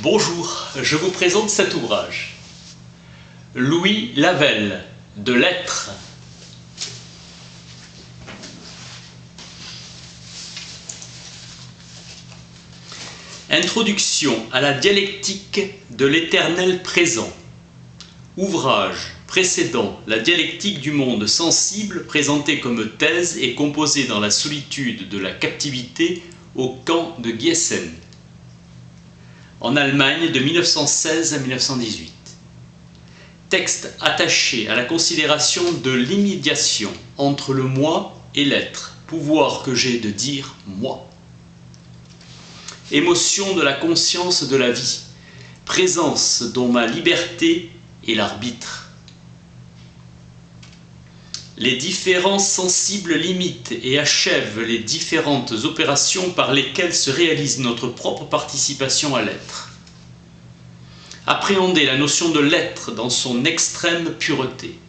Bonjour, je vous présente cet ouvrage. Louis Lavelle, de l'être. Introduction à la dialectique de l'éternel présent. Ouvrage précédant la dialectique du monde sensible présentée comme thèse et composée dans la solitude de la captivité au camp de Giessen, en Allemagne de 1916 à 1918. Texte attaché à la considération de l'immédiation entre le moi et l'être, pouvoir que j'ai de dire moi. Émotion de la conscience de la vie, présence dont ma liberté est l'arbitre. Les différents sensibles limitent et achèvent les différentes opérations par lesquelles se réalise notre propre participation à l'être. Appréhender la notion de l'être dans son extrême pureté.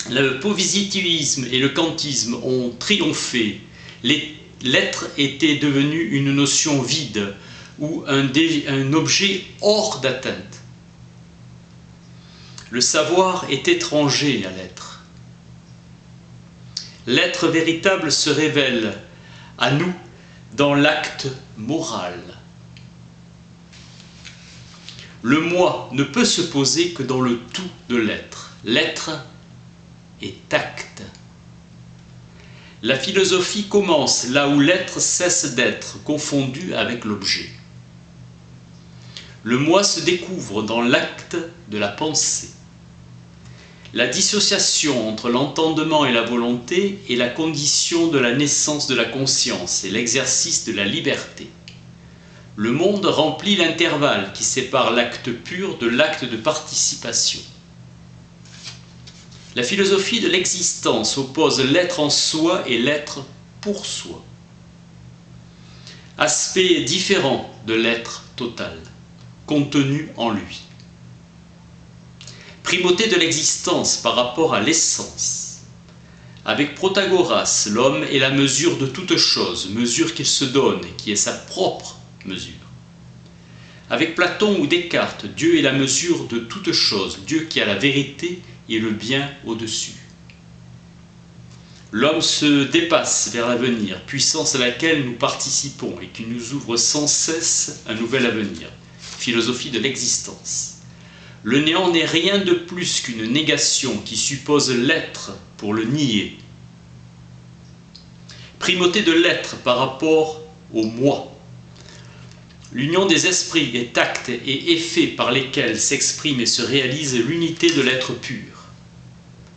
Le positivisme et le kantisme ont triomphé. L'être était devenu une notion vide ou un objet hors d'atteinte. Le savoir est étranger à l'être. L'être véritable se révèle à nous dans l'acte moral. Le moi ne peut se poser que dans le tout de l'être. L'être est acte. La philosophie commence là où l'être cesse d'être, confondu avec l'objet. Le moi se découvre dans l'acte de la pensée. La dissociation entre l'entendement et la volonté est la condition de la naissance de la conscience et l'exercice de la liberté. Le monde remplit l'intervalle qui sépare l'acte pur de l'acte de participation. La philosophie de l'existence oppose l'être en soi et l'être pour soi. Aspect différent de l'être total, contenu en lui. Primauté de l'existence par rapport à l'essence. Avec Protagoras, l'homme est la mesure de toute chose, mesure qu'il se donne, qui est sa propre mesure. Avec Platon ou Descartes, Dieu est la mesure de toute chose, Dieu qui a la vérité et le bien au-dessus. L'homme se dépasse vers l'avenir, puissance à laquelle nous participons et qui nous ouvre sans cesse un nouvel avenir. Philosophie de l'existence. Le néant n'est rien de plus qu'une négation qui suppose l'être pour le nier. Primauté de l'être par rapport au moi. L'union des esprits est acte et effet par lesquels s'exprime et se réalise l'unité de l'être pur.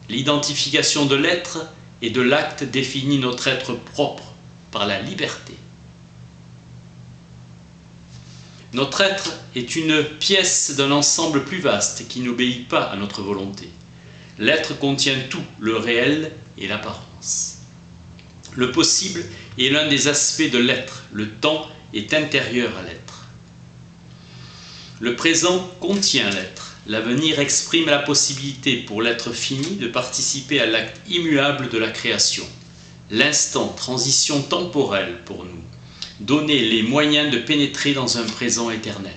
L'identification de l'être et de l'acte définit notre être propre par la liberté. Notre être est une pièce d'un ensemble plus vaste qui n'obéit pas à notre volonté. L'être contient tout, le réel et l'apparence. Le possible est l'un des aspects de l'être, le temps est intérieur à l'être. Le présent contient l'être, l'avenir exprime la possibilité pour l'être fini de participer à l'acte immuable de la création. L'instant, transition temporelle pour nous. Donner les moyens de pénétrer dans un présent éternel.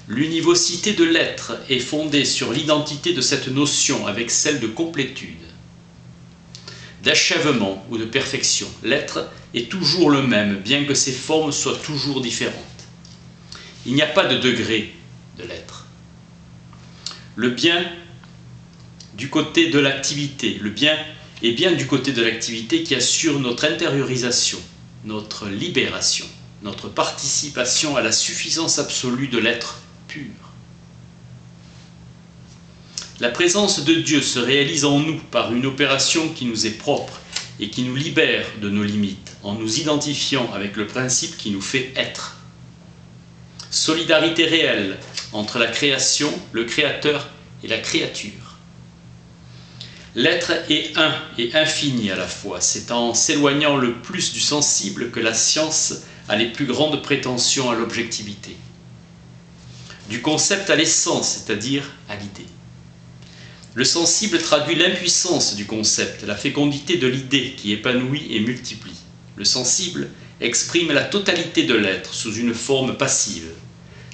L'univocité de l'être est fondée sur l'identité de cette notion avec celle de complétude, d'achèvement ou de perfection. L'être est toujours le même, bien que ses formes soient toujours différentes. Il n'y a pas de degré de l'être. Le bien du côté de l'activité, le bien est bien du côté de l'activité qui assure notre intériorisation, notre libération, notre participation à la suffisance absolue de l'être pur. La présence de Dieu se réalise en nous par une opération qui nous est propre et qui nous libère de nos limites, en nous identifiant avec le principe qui nous fait être. Solidarité réelle entre la création, le créateur et la créature. L'être est un et infini à la fois. C'est en s'éloignant le plus du sensible que la science a les plus grandes prétentions à l'objectivité. Du concept à l'essence, c'est-à-dire à l'idée. Le sensible traduit l'impuissance du concept, la fécondité de l'idée qui épanouit et multiplie. Le sensible exprime la totalité de l'être sous une forme passive.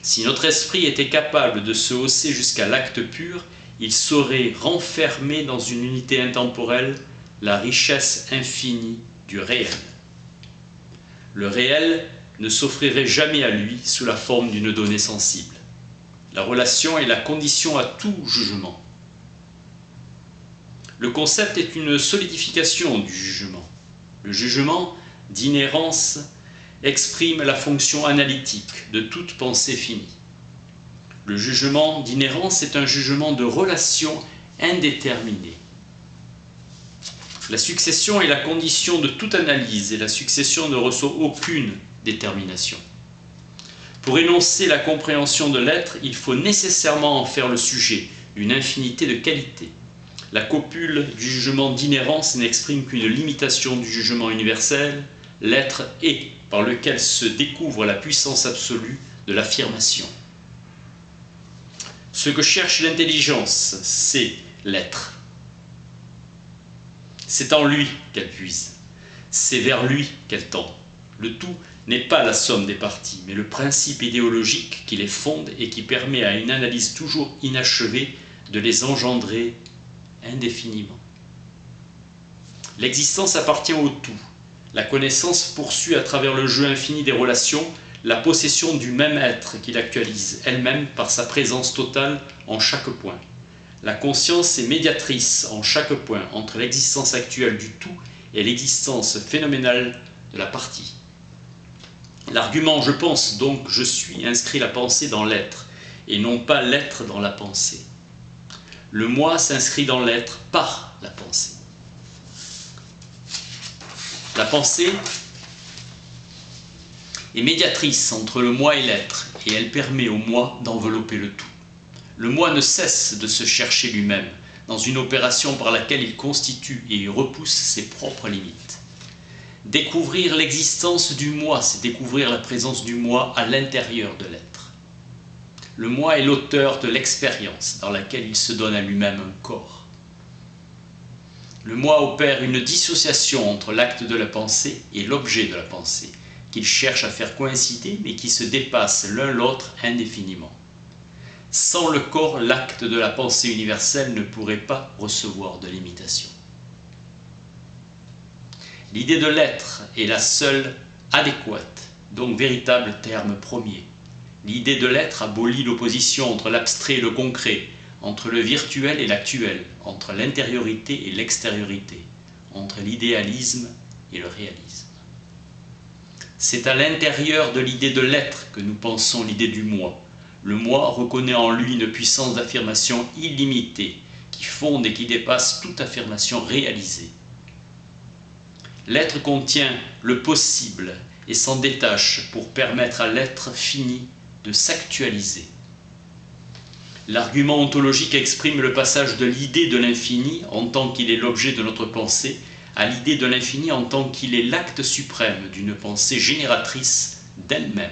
Si notre esprit était capable de se hausser jusqu'à l'acte pur, il saurait renfermer dans une unité intemporelle la richesse infinie du réel. Le réel ne s'offrirait jamais à lui sous la forme d'une donnée sensible. La relation est la condition à tout jugement. Le concept est une solidification du jugement. Le jugement d'inhérence exprime la fonction analytique de toute pensée finie. Le jugement d'inhérence est un jugement de relation indéterminée. La succession est la condition de toute analyse et la succession ne reçoit aucune détermination. Pour énoncer la compréhension de l'être, il faut nécessairement en faire le sujet d'une infinité de qualités. La copule du jugement d'inhérence n'exprime qu'une limitation du jugement universel, l'être est, par lequel se découvre la puissance absolue de l'affirmation. Ce que cherche l'intelligence, c'est l'être. C'est en lui qu'elle puise, c'est vers lui qu'elle tend. Le tout n'est pas la somme des parties, mais le principe idéologique qui les fonde et qui permet à une analyse toujours inachevée de les engendrer indéfiniment. L'existence appartient au tout. La connaissance poursuit à travers le jeu infini des relations la possession du même être qui l'actualise, elle-même par sa présence totale en chaque point. La conscience est médiatrice en chaque point entre l'existence actuelle du tout et l'existence phénoménale de la partie. L'argument « je pense, donc je suis » inscrit la pensée dans l'être, et non pas l'être dans la pensée. Le moi s'inscrit dans l'être par la pensée. La pensée est médiatrice entre le moi et l'être, et elle permet au moi d'envelopper le tout. Le moi ne cesse de se chercher lui-même, dans une opération par laquelle il constitue et repousse ses propres limites. Découvrir l'existence du moi, c'est découvrir la présence du moi à l'intérieur de l'être. Le moi est l'auteur de l'expérience dans laquelle il se donne à lui-même un corps. Le moi opère une dissociation entre l'acte de la pensée et l'objet de la pensée, qu'il cherche à faire coïncider mais qui se dépassent l'un l'autre indéfiniment. Sans le corps, l'acte de la pensée universelle ne pourrait pas recevoir de limitation. L'idée de l'être est la seule adéquate, donc véritable terme premier. L'idée de l'être abolit l'opposition entre l'abstrait et le concret, entre le virtuel et l'actuel, entre l'intériorité et l'extériorité, entre l'idéalisme et le réalisme. C'est à l'intérieur de l'idée de l'être que nous pensons l'idée du moi. Le moi reconnaît en lui une puissance d'affirmation illimitée, qui fonde et qui dépasse toute affirmation réalisée. L'être contient le possible et s'en détache pour permettre à l'être fini de s'actualiser. L'argument ontologique exprime le passage de l'idée de l'infini en tant qu'il est l'objet de notre pensée à l'idée de l'infini en tant qu'il est l'acte suprême d'une pensée génératrice d'elle-même.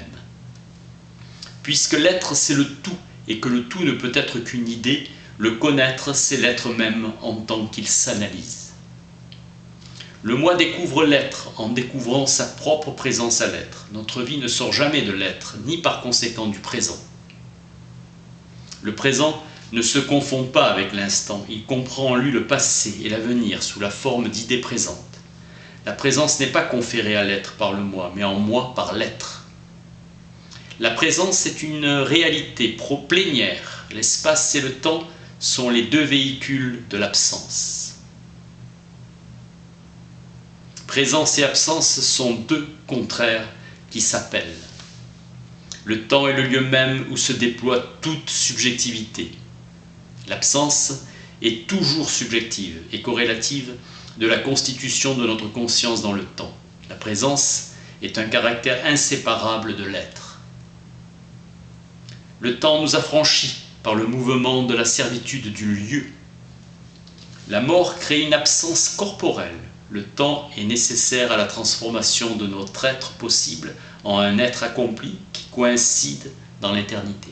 Puisque l'être c'est le tout et que le tout ne peut être qu'une idée, le connaître c'est l'être même en tant qu'il s'analyse. Le moi découvre l'être en découvrant sa propre présence à l'être. Notre vie ne sort jamais de l'être, ni par conséquent du présent. Le présent ne se confond pas avec l'instant, il comprend en lui le passé et l'avenir sous la forme d'idées présentes. La présence n'est pas conférée à l'être par le moi, mais en moi par l'être. La présence est une réalité plénière. L'espace et le temps sont les deux véhicules de l'absence. Présence et absence sont deux contraires qui s'appellent. Le temps est le lieu même où se déploie toute subjectivité. L'absence est toujours subjective et corrélative de la constitution de notre conscience dans le temps. La présence est un caractère inséparable de l'être. Le temps nous affranchit par le mouvement de la servitude du lieu. La mort crée une absence corporelle. Le temps est nécessaire à la transformation de notre être possible en un être accompli qui coïncide dans l'éternité.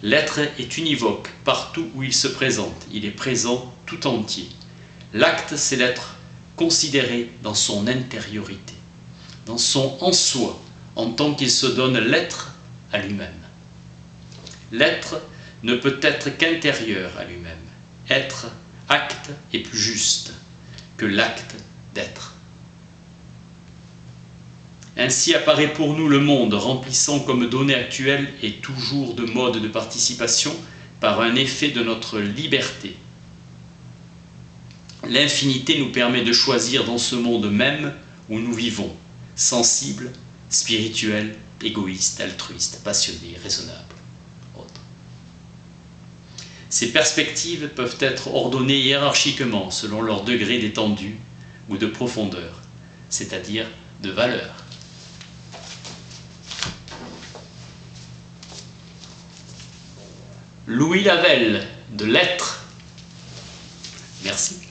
L'être est univoque partout où il se présente. Il est présent tout entier. L'acte, c'est l'être considéré dans son intériorité, dans son en soi, en tant qu'il se donne l'être à lui-même. L'être ne peut être qu'intérieur à lui-même. Être, acte, est plus juste que l'acte d'être. Ainsi apparaît pour nous le monde, remplissant comme donnée actuelle et toujours de mode de participation par un effet de notre liberté. L'infinité nous permet de choisir dans ce monde même où nous vivons, sensible, spirituel, égoïste, altruiste, passionné, raisonnable, autre. Ces perspectives peuvent être ordonnées hiérarchiquement selon leur degré d'étendue ou de profondeur, c'est-à-dire de valeur. Louis Lavelle, de l'être. Merci.